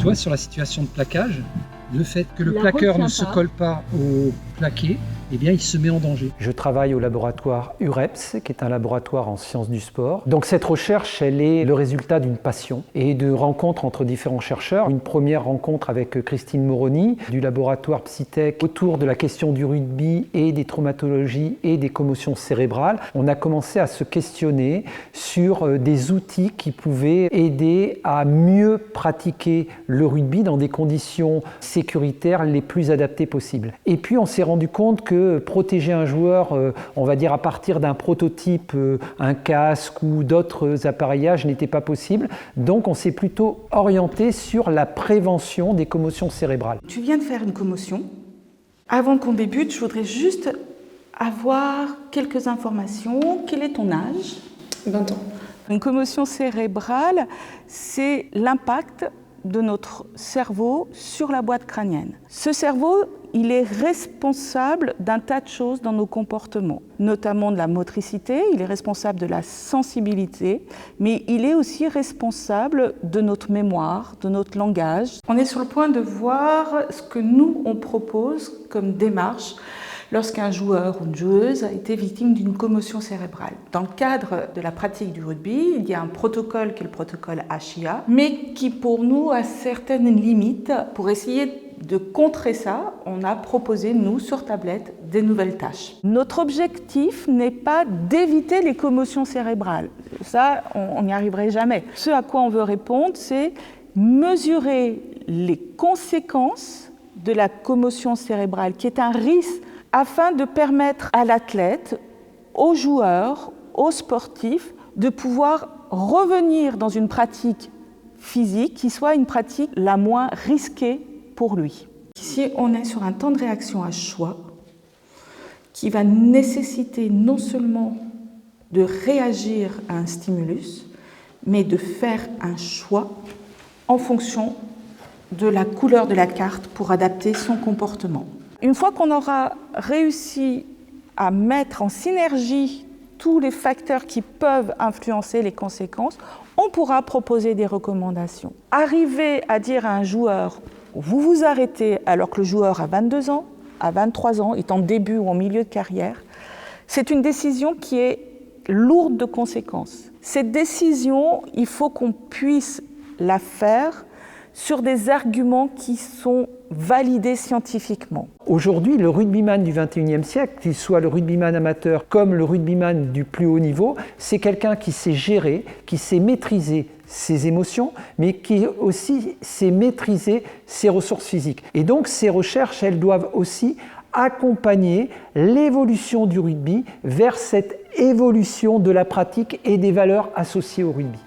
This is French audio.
Tu vois, sur la situation de plaquage, le fait que le La plaqueur retient ne se pas. colle pas au plaqué, eh bien, il se met en danger. Je travaille au laboratoire UREPS, qui est un laboratoire en sciences du sport. Donc cette recherche, elle est le résultat d'une passion et de rencontres entre différents chercheurs. Une première rencontre avec Christine Moroni du laboratoire Psytech autour de la question du rugby et des traumatologies et des commotions cérébrales. On a commencé à se questionner sur des outils qui pouvaient aider à mieux pratiquer le rugby dans des conditions sécuritaires les plus adaptées possibles. Et puis on s'est rendu compte que protéger un joueur, on va dire à partir d'un prototype, un casque ou d'autres appareillages n'était pas possible. Donc on s'est plutôt orienté sur la prévention des commotions cérébrales. Tu viens de faire une commotion. Avant qu'on débute, je voudrais juste avoir quelques informations. Quel est ton âge ? 20 ans. Une commotion cérébrale, c'est l'impact de notre cerveau sur la boîte crânienne. Ce cerveau, il est responsable d'un tas de choses dans nos comportements, notamment de la motricité, il est responsable de la sensibilité, mais il est aussi responsable de notre mémoire, de notre langage. On est sur le point de voir ce que nous, on propose comme démarche lorsqu'un joueur ou une joueuse a été victime d'une commotion cérébrale. Dans le cadre de la pratique du rugby, il y a un protocole qui est le protocole HIA, mais qui pour nous a certaines limites. Pour essayer de contrer ça, on a proposé, nous, sur tablette, des nouvelles tâches. Notre objectif n'est pas d'éviter les commotions cérébrales. Ça, on n'y arriverait jamais. Ce à quoi on veut répondre, c'est mesurer les conséquences de la commotion cérébrale, qui est un risque, afin de permettre à l'athlète, aux joueurs, aux sportifs, de pouvoir revenir dans une pratique physique qui soit une pratique la moins risquée pour lui. Ici, on est sur un temps de réaction à choix qui va nécessiter non seulement de réagir à un stimulus, mais de faire un choix en fonction de la couleur de la carte pour adapter son comportement. Une fois qu'on aura réussi à mettre en synergie tous les facteurs qui peuvent influencer les conséquences, on pourra proposer des recommandations. Arriver à dire à un joueur « vous vous arrêtez » alors que le joueur a 22 ans, a 23 ans, est en début ou en milieu de carrière, c'est une décision qui est lourde de conséquences. Cette décision, il faut qu'on puisse la faire sur des arguments qui sont validés scientifiquement. Aujourd'hui, le rugbyman du XXIe siècle, qu'il soit le rugbyman amateur comme le rugbyman du plus haut niveau, c'est quelqu'un qui sait gérer, qui sait maîtriser ses émotions, mais qui aussi sait maîtriser ses ressources physiques. Et donc, ces recherches, elles doivent aussi accompagner l'évolution du rugby vers cette évolution de la pratique et des valeurs associées au rugby.